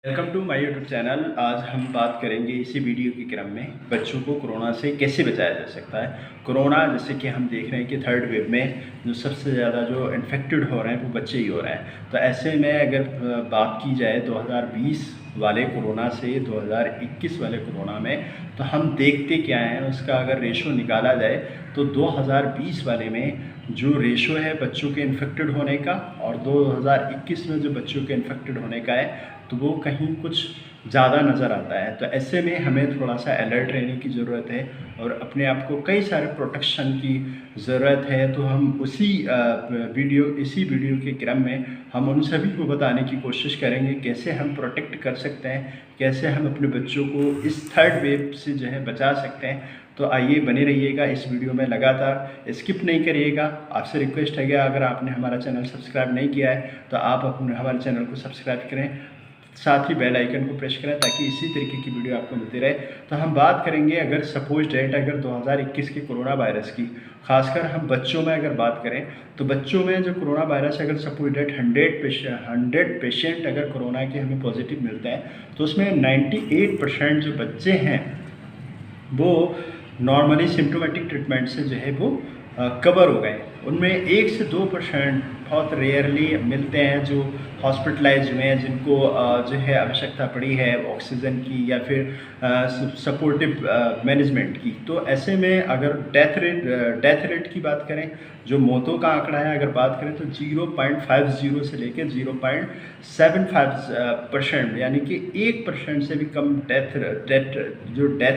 Welcome to my YouTube channel. आज हम बात करेंगे इसी वीडियो के क्रम में बच्चों को कोरोना से कैसे बचाया जा सकता है। कोरोना जैसे कि हम देख रहे हैं कि थर्ड वेव में जो सबसे ज़्यादा जो इन्फेक्टेड हो रहे हैं वो बच्चे ही हो रहे हैं। तो ऐसे में अगर बात की जाए 2020 वाले कोरोना से 2021 वाले कोरोना में, तो हम देखते क्या हैं उसका अगर रेशो निकाला जाए तो 2020 वाले में जो रेशो है बच्चों के इन्फेक्टेड होने का और 2021 में जो बच्चों के इन्फेक्टेड होने का है तो वो कहीं कुछ ज़्यादा नज़र आता है। तो ऐसे में हमें थोड़ा सा अलर्ट रहने की ज़रूरत है और अपने आप को कई सारे प्रोटेक्शन की ज़रूरत है। तो हम इसी वीडियो के क्रम में हम उन सभी को बताने की कोशिश करेंगे कैसे हम प्रोटेक्ट कर सकते हैं, कैसे हम अपने बच्चों को इस थर्ड वेव से जो है बचा सकते हैं। तो आइए बने रहिएगा इस वीडियो में, लगातार स्किप नहीं करिएगा। आपसे रिक्वेस्ट है कि अगर आपने हमारा चैनल सब्सक्राइब नहीं किया है तो आप अपने हमारे चैनल को सब्सक्राइब करें, साथ ही बेल आइकन को प्रेस करें ताकि इसी तरीके की वीडियो आपको मिलती रहे। तो हम बात करेंगे अगर सपोज डेट अगर 2021 के कोरोना वायरस की, खासकर हम बच्चों में अगर बात करें तो बच्चों में जो कोरोना वायरस अगर सपोज डेट 100 पेशेंट अगर कोरोना के हमें पॉजिटिव मिलते हैं तो उसमें 98% जो बच्चे हैं वो नॉर्मली सिम्टोमेटिक ट्रीटमेंट से जो है वो कवर हो गए। उनमें 1 से 2% बहुत रेयरली मिलते हैं जो हॉस्पिटलाइज हुए हैं, जिनको जो है आवश्यकता पड़ी है ऑक्सीजन की या फिर सपोर्टिव मैनेजमेंट की। तो ऐसे में अगर डेथ रेट की बात करें, जो मौतों का आंकड़ा है अगर बात करें तो 0.50 से लेकर 0.75% यानी कि 1% से भी कम डेथ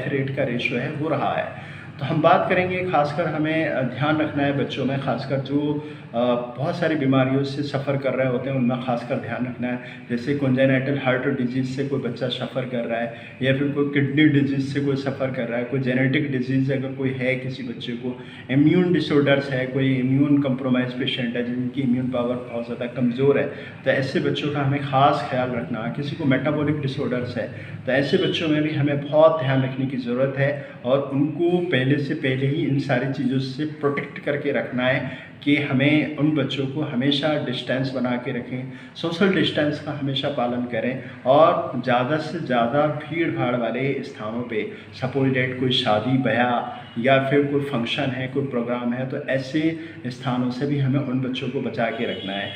रेट का रेशो है वो रहा है। तो हम बात करेंगे खासकर हमें ध्यान रखना है बच्चों में, खासकर जो बहुत सारी बीमारियों से सफ़र कर रहे होते हैं उनमें खासकर ध्यान रखना है। जैसे कॉन्जेनिटल हार्ट डिजीज़ से कोई बच्चा सफ़र कर रहा है या फिर कोई किडनी डिजीज़ से कोई सफ़र कर रहा है, कोई जेनेटिक डिजीज़ अगर कोई है किसी बच्चे को, इम्यून डिसऑर्डर्स है, कोई इम्यून कंप्रोमाइज पेशेंट है जिनकी इम्यून पावर बहुत ज़्यादा कमज़ोर है, तो ऐसे बच्चों का हमें ख़ास ख्याल रखना। किसी को मेटाबॉलिक डिसऑर्डर्स है तो ऐसे बच्चों में भी हमें बहुत ध्यान रखने की ज़रूरत है और उनको पहले से पहले ही इन सारी चीज़ों से प्रोटेक्ट करके रखना है कि हमें उन बच्चों को हमेशा डिस्टेंस बना के रखें, सोशल डिस्टेंस का हमेशा पालन करें और ज़्यादा से ज़्यादा भीड़ भाड़ वाले स्थानों पे, सपोज डेट कोई शादी ब्याह या फिर कोई फंक्शन है, कोई प्रोग्राम है, तो ऐसे स्थानों से भी हमें उन बच्चों को बचा के रखना है।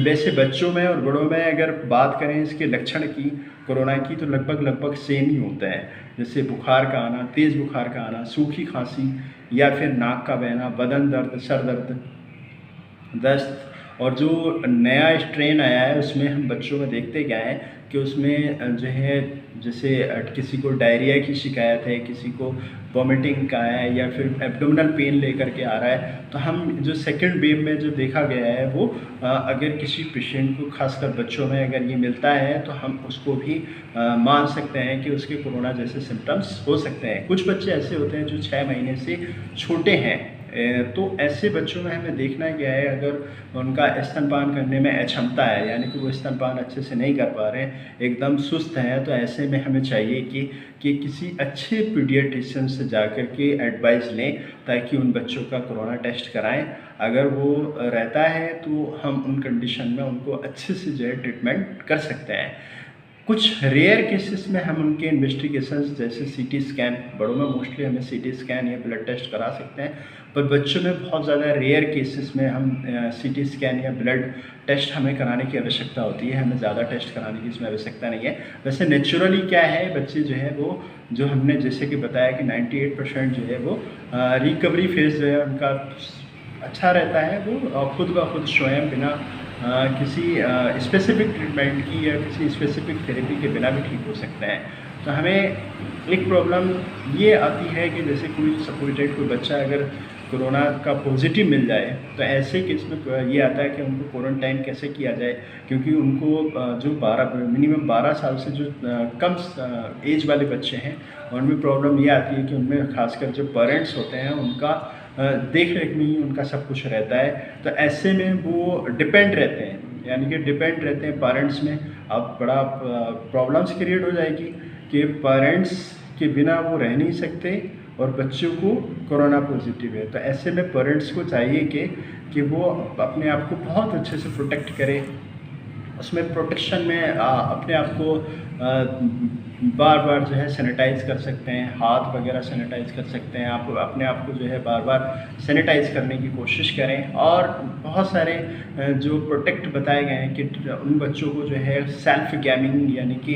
वैसे बच्चों में और बड़ों में अगर बात करें इसके लक्षण की कोरोना की तो लगभग सेम ही होता है। जैसे बुखार का आना, तेज़ बुखार का आना, सूखी खांसी या फिर नाक का बहना, बदन दर्द, सर दर्द, दस्त। और जो नया स्ट्रेन आया है उसमें हम बच्चों में देखते क्या है कि उसमें जो है जैसे किसी को डायरिया की शिकायत है, किसी को वॉमिटिंग का है या फिर एब्डोमिनल पेन लेकर के आ रहा है। तो हम जो सेकंड वेव में जो देखा गया है वो अगर किसी पेशेंट को खासकर बच्चों में अगर ये मिलता है तो हम उसको भी मान सकते हैं कि उसके कोरोना जैसे सिम्टम्स हो सकते हैं। कुछ बच्चे ऐसे होते हैं जो 6 महीने से छोटे हैं, तो ऐसे बच्चों में हमें देखना क्या है अगर उनका स्तनपान करने में अक्षमता है, यानी कि वो स्तनपान अच्छे से नहीं कर पा रहे हैं, एकदम सुस्त हैं, तो ऐसे में हमें चाहिए कि किसी अच्छे पीडियाट्रिशियन से जाकर के एडवाइस लें ताकि उन बच्चों का कोरोना टेस्ट कराएं। अगर वो रहता है तो हम उन कंडीशन में उनको अच्छे से जो है ट्रीटमेंट कर सकते हैं। कुछ रेयर केसेस में हम उनके इन्वेस्टिगेशंस जैसे सीटी स्कैन, बड़ों में मोस्टली हमें सीटी स्कैन या ब्लड टेस्ट करा सकते हैं, पर बच्चों में बहुत ज़्यादा रेयर केसेस में हम सीटी स्कैन या ब्लड टेस्ट हमें कराने की आवश्यकता होती है। हमें ज़्यादा टेस्ट कराने की इसमें आवश्यकता नहीं है। वैसे नेचुरली क्या है, बच्चे जो है वो जो हमने जैसे कि बताया कि 98% जो है वो रिकवरी फेज़ जो है उनका अच्छा रहता है, वो खुद ब खुद स्वयं बिना किसी स्पेसिफिक ट्रीटमेंट की या किसी स्पेसिफिक थेरेपी के बिना भी ठीक हो सकते हैं। तो हमें एक प्रॉब्लम ये आती है कि जैसे कोई सपोर्टेड कोई बच्चा अगर कोरोना का पॉजिटिव मिल जाए तो ऐसे केस में ये आता है कि उनको क्वारंटाइन कैसे किया जाए, क्योंकि उनको जो मिनिमम 12 साल से जो कम एज वाले बच्चे हैं उनमें प्रॉब्लम ये आती है कि उनमें खासकर जो पेरेंट्स होते हैं उनका देख रेख में ही उनका सब कुछ रहता है। तो ऐसे में वो डिपेंड रहते हैं, यानी कि डिपेंड रहते हैं पेरेंट्स में। अब बड़ा प्रॉब्लम्स क्रिएट हो जाएगी कि पेरेंट्स के बिना वो रह नहीं सकते और बच्चों को कोरोना पॉजिटिव है। तो ऐसे में पेरेंट्स को चाहिए कि वो अपने आप को बहुत अच्छे से प्रोटेक्ट करें, उसमें प्रोटेक्शन में अपने आप को बार बार जो है सैनिटाइज़ कर सकते हैं, हाथ वगैरह सैनिटाइज़ कर सकते हैं। आप अपने आप को जो है बार बार सैनिटाइज़ करने की कोशिश करें। और बहुत सारे जो प्रोटेक्ट बताए गए हैं कि उन बच्चों को जो है सेल्फ गेमिंग यानी कि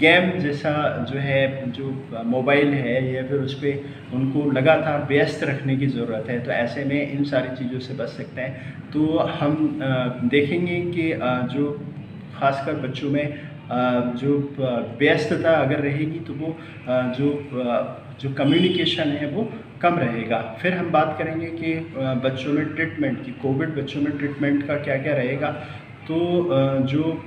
गेम जैसा जो है जो मोबाइल है या फिर उस पर उनको लगातार व्यस्त रखने की ज़रूरत है। तो ऐसे में इन सारी चीज़ों से बच सकते हैं। तो हम देखेंगे कि जो ख़ासकर बच्चों में जो व्यस्तता अगर रहेगी तो वो जो कम्युनिकेशन है वो कम रहेगा। फिर हम बात करेंगे कि बच्चों में ट्रीटमेंट की, कोविड बच्चों में ट्रीटमेंट का क्या क्या रहेगा। तो जो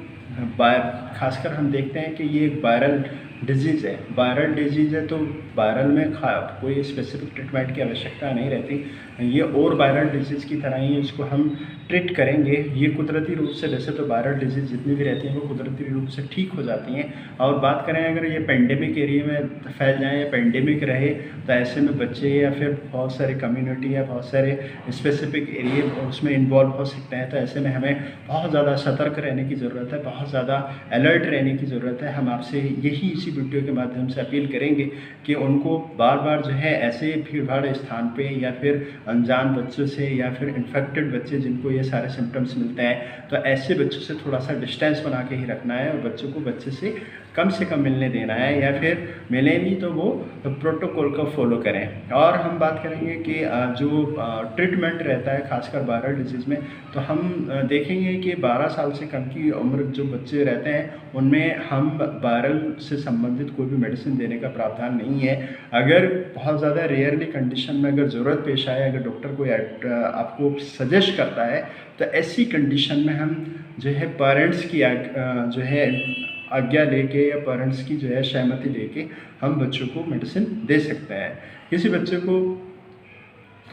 खासकर हम देखते हैं कि ये एक वायरल डिजीज़ है। वायरल डिजीज़ है तो वायरल में कोई स्पेसिफिक ट्रीटमेंट की आवश्यकता नहीं रहती। ये और वायरल डिजीज़ की तरह ही इसको हम ट्रीट करेंगे। ये कुदरती रूप से, वैसे तो वायरल डिजीज़ जितनी भी रहती हैं वो कुदरती रूप से ठीक हो जाती हैं। और बात करें अगर ये पेंडेमिक एरिया में फैल जाए या पेंडेमिक रहे तो ऐसे में बच्चे या फिर बहुत सारे कम्युनिटी या बहुत सारे स्पेसिफिक एरिया उसमें इन्वॉल्व हो सकते हैं। तो ऐसे में हमें बहुत ज़्यादा सतर्क रहने की ज़रूरत है, बहुत ज़्यादा अलर्ट रहने की ज़रूरत है। हम आपसे यही इसी वीडियो के माध्यम से अपील करेंगे कि उनको बार बार जो है ऐसे भीड़-भाड़ स्थान पे या फिर अनजान बच्चों से या फिर इन्फेक्टेड बच्चे जिनको ये सारे सिम्टम्स मिलते हैं, तो ऐसे बच्चों से थोड़ा सा डिस्टेंस बना के ही रखना है और बच्चों को बच्चे से कम मिलने देना है। या फिर मिले भी तो वो प्रोटोकॉल को फॉलो करें। और हम बात करेंगे कि जो ट्रीटमेंट रहता है खासकर वायरल डिजीज़ में, तो हम देखेंगे कि 12 साल से कम की उम्र जो बच्चे रहते हैं उनमें हम वायरल से संबंधित कोई भी मेडिसिन देने का प्रावधान नहीं है। अगर बहुत ज़्यादा रेयरली कंडीशन में अगर ज़रूरत पेश आए, अगर डॉक्टर कोई आपको सजेस्ट करता है, तो ऐसी कंडीशन में हम जो है पेरेंट्स की जो है आज्ञा लेके या पेरेंट्स की जो है सहमति लेके हम बच्चों को मेडिसिन दे सकते हैं। किसी बच्चे को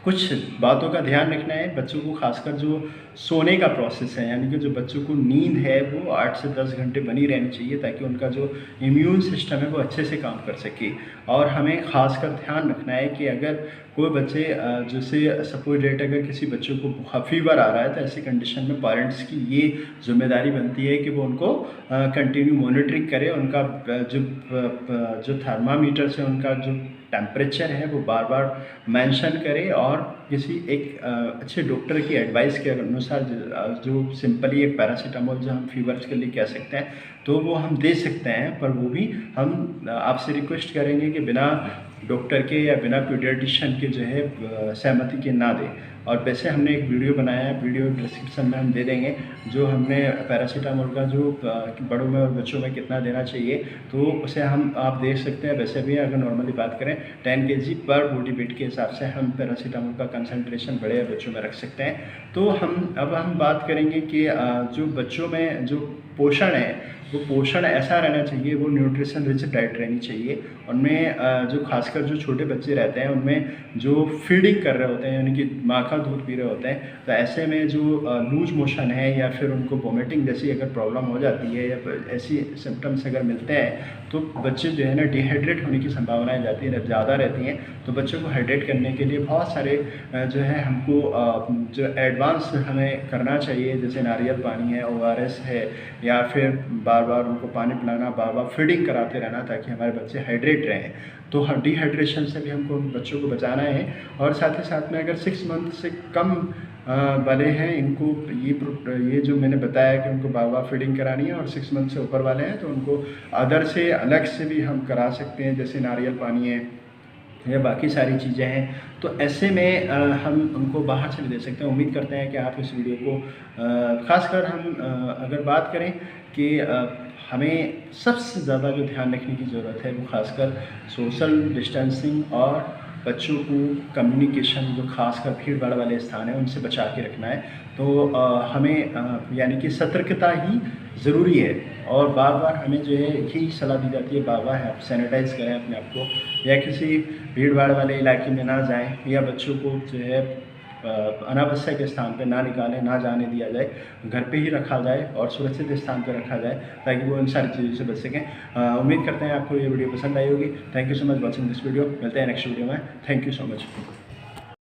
कुछ बातों का ध्यान रखना है। बच्चों को खासकर जो सोने का प्रोसेस है, यानी कि जो बच्चों को नींद है वो 8 से 10 घंटे बनी रहनी चाहिए ताकि उनका जो इम्यून सिस्टम है वो अच्छे से काम कर सके। और हमें खासकर ध्यान रखना है कि अगर कोई बच्चे जैसे सपोज डेट अगर किसी बच्चों को फीवर आ रहा है तो ऐसी कंडीशन में पेरेंट्स की ये जिम्मेदारी बनती है कि वो उनको कंटिन्यू मॉनिटरिंग करें। उनका जो थर्मामीटर से उनका जो टेम्परेचर है वो बार बार मेंशन करें और किसी एक अच्छे डॉक्टर की एडवाइस के अनुसार जो सिंपली एक पैरासीटामोल जो हम फीवर्स के लिए कह सकते हैं तो वो हम दे सकते हैं। पर वो भी हम आपसे रिक्वेस्ट करेंगे कि बिना डॉक्टर के या बिना पीडियाट्रिशियन के जो है सहमति के ना दें। और वैसे हमने एक वीडियो बनाया है, वीडियो डिस्क्रिप्शन में हम दे देंगे, जो हमने पैरासीटामोल का जो बड़ों में और बच्चों में कितना देना चाहिए तो उसे हम आप देख सकते हैं। वैसे भी अगर नॉर्मली बात करें 10 kg पर बॉडी वेट के हिसाब से हम पैरासीटामोल का कंसंट्रेशन बड़े या बच्चों में रख सकते हैं। तो हम बात करेंगे कि जो बच्चों में जो पोषण है वो पोषण ऐसा रहना चाहिए, वो न्यूट्रिशन रिच डाइट रहनी चाहिए। उनमें जो खासकर जो छोटे बच्चे रहते हैं उनमें जो फीडिंग कर रहे होते हैं यानी कि माँ का दूध पी रहे होते हैं, तो ऐसे में जो लूज मोशन है या फिर उनको वोमिटिंग जैसी अगर प्रॉब्लम हो जाती है या ऐसी सिम्टम्स अगर मिलते हैं तो बच्चे जो है ना डिहाइड्रेट होने की संभावनाएं ज़्यादा रहती हैं। तो बच्चों को हाइड्रेट करने के लिए बहुत सारे जो है हमको जो एडवांस हमें करना चाहिए, जैसे नारियल पानी है, ORS है, या फिर बार बार उनको पानी पिलाना, बार बार फीडिंग कराते रहना ताकि हमारे बच्चे हाइड्रेट रहें। तो डिहाइड्रेशन से भी हमको उन बच्चों को बचाना है। और साथ ही साथ में अगर 6 मंथ से कम वाले हैं इनको ये जो मैंने बताया कि उनको बार बार फीडिंग करानी है, और 6 मंथ से ऊपर वाले हैं तो उनको अदर से अलग से भी हम करा सकते हैं, जैसे नारियल पानी है या बाकी सारी चीज़ें हैं। तो ऐसे में हम उनको बाहर से भी दे सकते हैं। उम्मीद करते हैं कि आप इस वीडियो को खासकर हम अगर बात करें कि हमें सबसे ज़्यादा जो ध्यान रखने की ज़रूरत है वो खासकर सोशल डिस्टेंसिंग और बच्चों को कम्युनिकेशन जो खासकर भीड़ भाड़ वाले स्थान हैं उनसे बचा के रखना है। तो हमें यानी कि सतर्कता ही ज़रूरी है। और बार बार हमें जो है यही सलाह दी जाती है, बार बार आप सैनिटाइज़ करें अपने आप को, या किसी भीड़ भाड़ वाले इलाके में ना जाएं, या बच्चों को जो है अनावश्यक स्थान पे ना निकालें, ना जाने दिया जाए, घर पे ही रखा जाए और सुरक्षित स्थान पे रखा जाए ताकि वो इन सारी चीज़ों से बच सकें। उम्मीद करते हैं आपको ये वीडियो पसंद आई होगी। Thank you so much watching this video. मिलते हैं नेक्स्ट वीडियो में। Thank you so much.